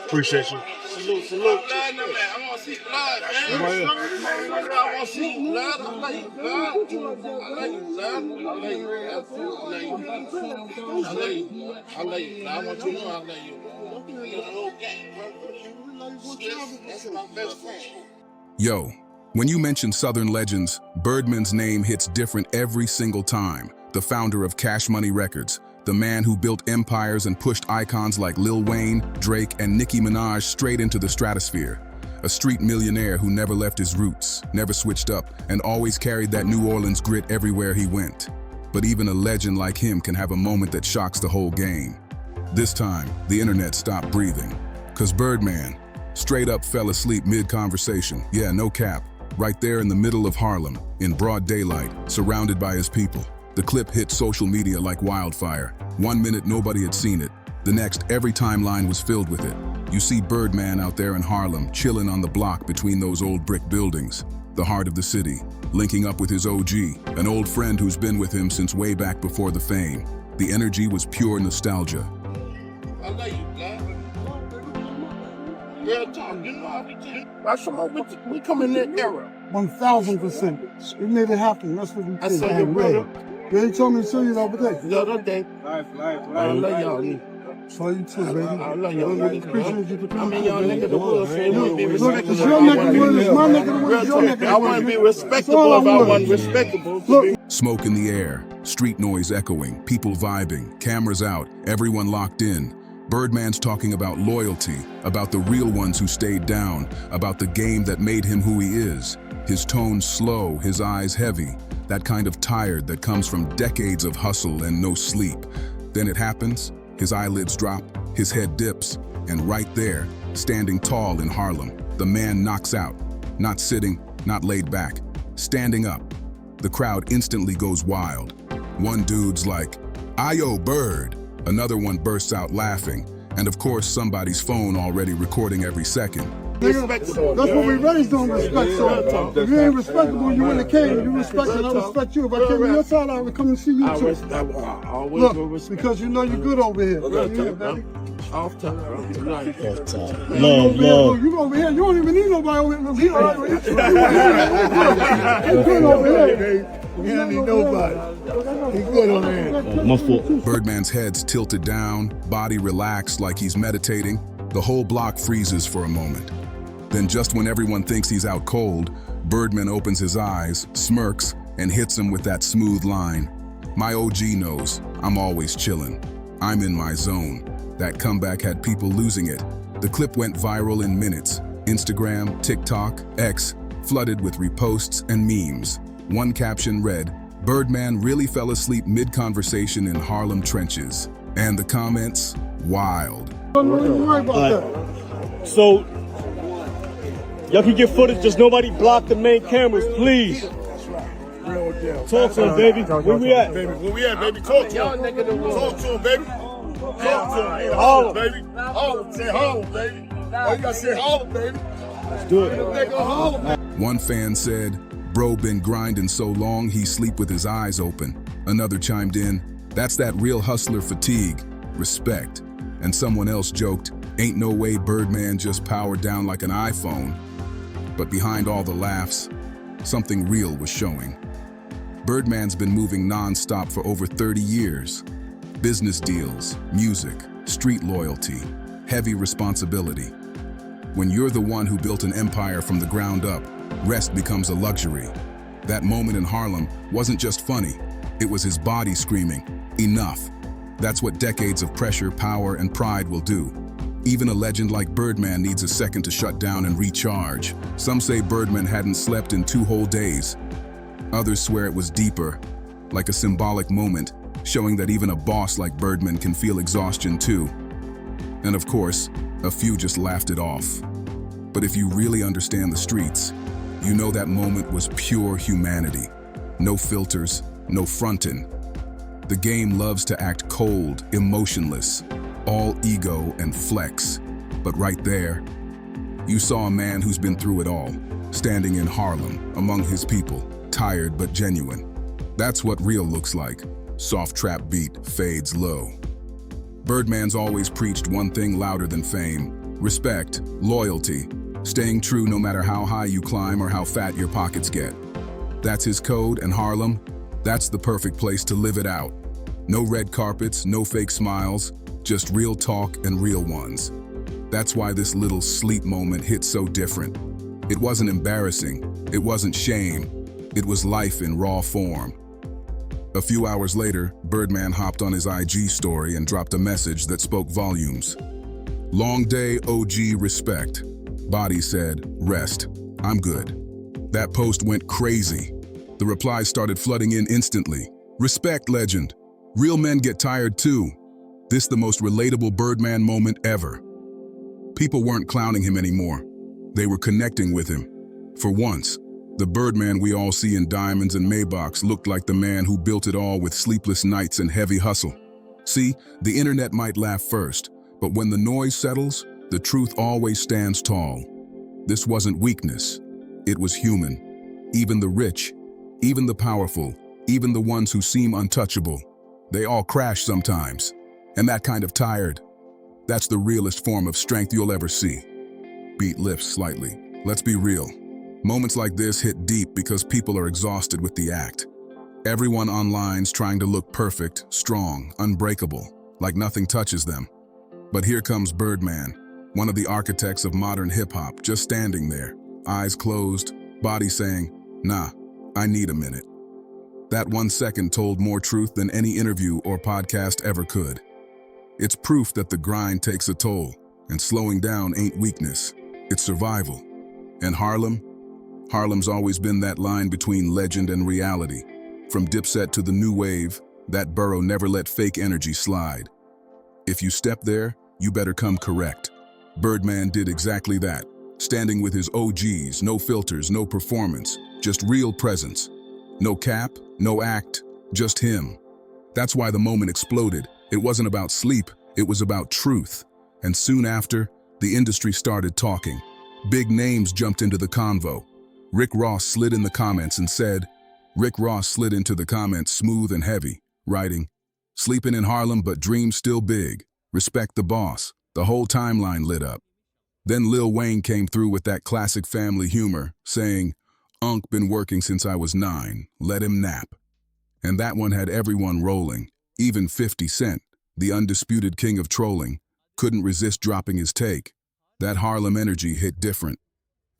Appreciate you. Salute. I want to see blood, man. I want to see blood. I love you, blood. I love you, blood. I love you. I love you. I want you to know I love you. That's my best friend. Yo, when you mention Southern legends, Birdman's name hits different every single time. The founder of Cash Money Records, the man who built empires and pushed icons like Lil Wayne, Drake, and Nicki Minaj straight into the stratosphere. A street millionaire who never left his roots, never switched up, and always carried that New Orleans grit everywhere he went. But even a legend like him can have a moment that shocks the whole game. This time, the internet stopped breathing. 'Cause Birdman straight up fell asleep mid-conversation. Yeah, no cap. Right there in the middle of Harlem, in broad daylight, surrounded by his people. The clip hit social media like wildfire. 1 minute, nobody had seen it. The next, every timeline was filled with it. You see Birdman out there in Harlem, chilling on the block between those old brick buildings, the heart of the city, linking up with his OG, an old friend who's been with him since way back before the fame. The energy was pure nostalgia. I love you, blood. Real talk, you know how we do. That's what we come in that era. 1000%. We made it happen. That's what we did. I saw your brother. Yeah, he told me to show you the other day. The other day. I love y'all. Saw you too, baby. I love y'all. Appreciate you for I coming. mean, y'all nigga the woods, so you want to be Look, respectable. it's your neck of the woods, it's my neck of the woods, your neck of the I want to be woods. respectable if I wasn't respectable. Look. Smoke in the air, street noise echoing, people vibing, cameras out, everyone locked in. Birdman's talking about loyalty, about the real ones who stayed down, about the game that made him who he is. His tone slow, his eyes heavy, that kind of tired that comes from decades of hustle and no sleep. Then it happens, his eyelids drop, his head dips, and right there, standing tall in Harlem, the man knocks out, not sitting, not laid back, standing up. The crowd instantly goes wild. One dude's like, "Ayo, Bird." Another one bursts out laughing, and of course somebody's phone already recording every second. That's what we raised on, respect. So if you ain't respectable, you in the cave. You respect and I respect you. If I came to your side, I would come and see you too. Look, because you know you're good over here. Off top, bro. Love. You over here, you don't even need nobody over here. You good over here. You don't need nobody. He good on there. My fault. Birdman's head's tilted down, body relaxed like he's meditating. The whole block freezes for a moment. Then just when everyone thinks he's out cold, Birdman opens his eyes, smirks, and hits him with that smooth line. My OG knows, I'm always chillin'. I'm in my zone. That comeback had people losing it. The clip went viral in minutes. Instagram, TikTok, X, flooded with reposts and memes. One caption read, "Birdman really fell asleep mid-conversation in Harlem trenches." And the comments, wild. Don't worry about that. So, y'all can get footage, just nobody block the main cameras, please. Talk to him, baby. Where we at? Where we at, baby? Talk to him. Talk to him, baby. Talk to him. Harlem. Baby. Harlem. Say Harlem, baby. Oh, you gotta say Harlem, baby. Let's do it. Nigga, Harlem. One fan said, "Bro been grinding so long he sleep with his eyes open." Another chimed in, "That's that real hustler fatigue. Respect." And someone else joked, "Ain't no way Birdman just powered down like an iPhone." But behind all the laughs, something real was showing. Birdman's been moving non-stop for over 30 years. Business deals, music, street loyalty, heavy responsibility. When you're the one who built an empire from the ground up, rest becomes a luxury. That moment in Harlem wasn't just funny, it was his body screaming, "Enough." That's what decades of pressure, power, and pride will do. Even a legend like Birdman needs a second to shut down and recharge. Some say Birdman hadn't slept in 2 whole days. Others swear it was deeper, like a symbolic moment, showing that even a boss like Birdman can feel exhaustion too. And of course, a few just laughed it off. But if you really understand the streets, you know that moment was pure humanity. No filters, no frontin'. The game loves to act cold, emotionless, all ego and flex. But right there, you saw a man who's been through it all, standing in Harlem, among his people, tired but genuine. That's what real looks like. Soft trap beat fades low. Birdman's always preached one thing louder than fame: respect, loyalty, staying true no matter how high you climb or how fat your pockets get. That's his code, and Harlem, that's the perfect place to live it out. No red carpets, no fake smiles, just real talk and real ones. That's why this little sleep moment hit so different. It wasn't embarrassing, it wasn't shame, it was life in raw form. A few hours later, Birdman hopped on his IG story and dropped a message that spoke volumes. Long day, OG, respect. Body said, rest. I'm good. That post went crazy. The replies started flooding in instantly. Respect, legend. Real men get tired too. This the most relatable Birdman moment ever. People weren't clowning him anymore. They were connecting with him. For once, the Birdman we all see in diamonds and Maybachs looked like the man who built it all with sleepless nights and heavy hustle. See, the internet might laugh first, but when the noise settles, the truth always stands tall. This wasn't weakness. It was human. Even the rich, even the powerful, even the ones who seem untouchable, they all crash sometimes. And that kind of tired, that's the realest form of strength you'll ever see. Beat lips slightly. Let's be real. Moments like this hit deep because people are exhausted with the act. Everyone online's trying to look perfect, strong, unbreakable, like nothing touches them. But here comes Birdman, one of the architects of modern hip-hop, just standing there, eyes closed, body saying, nah, I need a minute. That 1 second told more truth than any interview or podcast ever could. It's proof that the grind takes a toll, and slowing down ain't weakness, it's survival. And Harlem's always been that line between legend and reality. From Dipset to the new wave, that borough never let fake energy slide. If you step there, you better come correct. Birdman did exactly that, standing with his OGs, no filters, no performance, just real presence. No cap, no act, just him. That's why the moment exploded. It wasn't about sleep, it was about truth. And soon after, the industry started talking. Big names jumped into the convo. Rick Ross slid in the comments and said, smooth and heavy, writing, sleeping in Harlem but dreams still big, respect the boss. The whole timeline lit up. Then Lil Wayne came through with that classic family humor, saying, Unc been working since I was 9, let him nap. And that one had everyone rolling. Even 50 Cent, the undisputed king of trolling, couldn't resist dropping his take. That Harlem energy hit different.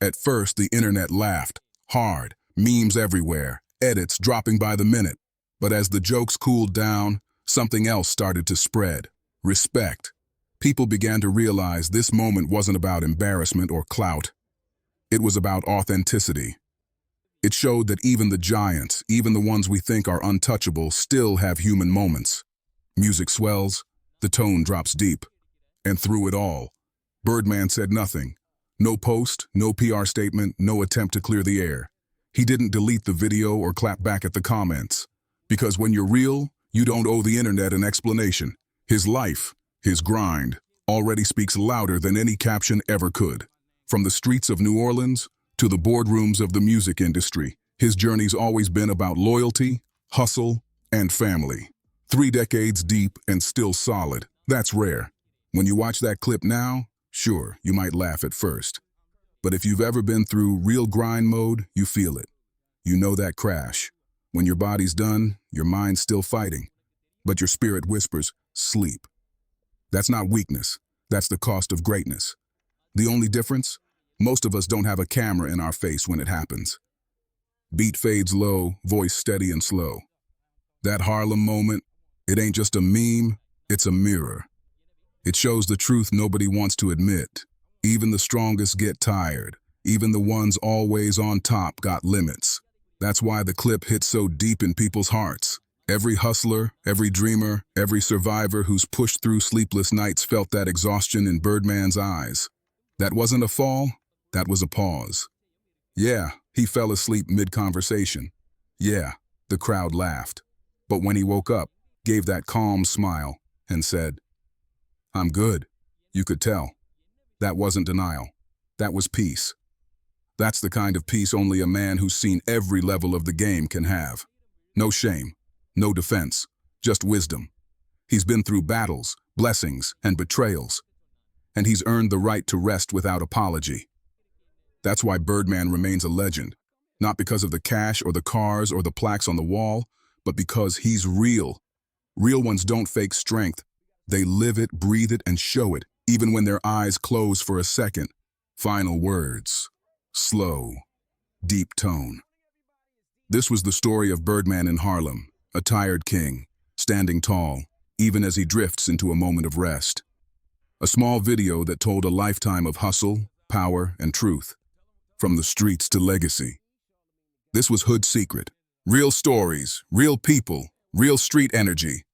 At first, the internet laughed, hard, memes everywhere, edits dropping by the minute. But as the jokes cooled down, something else started to spread. Respect. People began to realize this moment wasn't about embarrassment or clout. It was about authenticity. It showed that even the giants, even the ones we think are untouchable, still have human moments. Music swells, the tone drops deep. And through it all, Birdman said nothing. No post, no PR statement, no attempt to clear the air. He didn't delete the video or clap back at the comments. Because when you're real, you don't owe the internet an explanation. His life, his grind, already speaks louder than any caption ever could. From the streets of New Orleans to the boardrooms of the music industry, his journey's always been about loyalty, hustle, and family. 3 decades deep and still solid. That's rare. When you watch that clip now, sure, you might laugh at first. But if you've ever been through real grind mode, you feel it. You know that crash. When your body's done, your mind's still fighting. But your spirit whispers, sleep. That's not weakness. That's the cost of greatness. The only difference? Most of us don't have a camera in our face when it happens. Beat fades low, voice steady and slow. That Harlem moment, it ain't just a meme, it's a mirror. It shows the truth nobody wants to admit. Even the strongest get tired. Even the ones always on top got limits. That's why the clip hit so deep in people's hearts. Every hustler, every dreamer, every survivor who's pushed through sleepless nights felt that exhaustion in Birdman's eyes. That wasn't a fall, that was a pause. Yeah, he fell asleep mid-conversation. Yeah, the crowd laughed. But when he woke up, gave that calm smile and said, I'm good. You could tell. That wasn't denial. That was peace. That's the kind of peace only a man who's seen every level of the game can have. No shame, no defense, just wisdom. He's been through battles, blessings, and betrayals. And he's earned the right to rest without apology. That's why Birdman remains a legend, not because of the cash or the cars or the plaques on the wall, but because he's real. Real ones don't fake strength. They live it, breathe it, and show it, even when their eyes close for a second. Final words. Slow, deep tone. This was the story of Birdman in Harlem, a tired king, standing tall, even as he drifts into a moment of rest. A small video that told a lifetime of hustle, power, and truth, from the streets to legacy. This was Hood Secret. Real stories, real people, real street energy.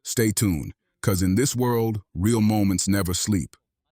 Stay tuned, 'cause in this world, real moments never sleep.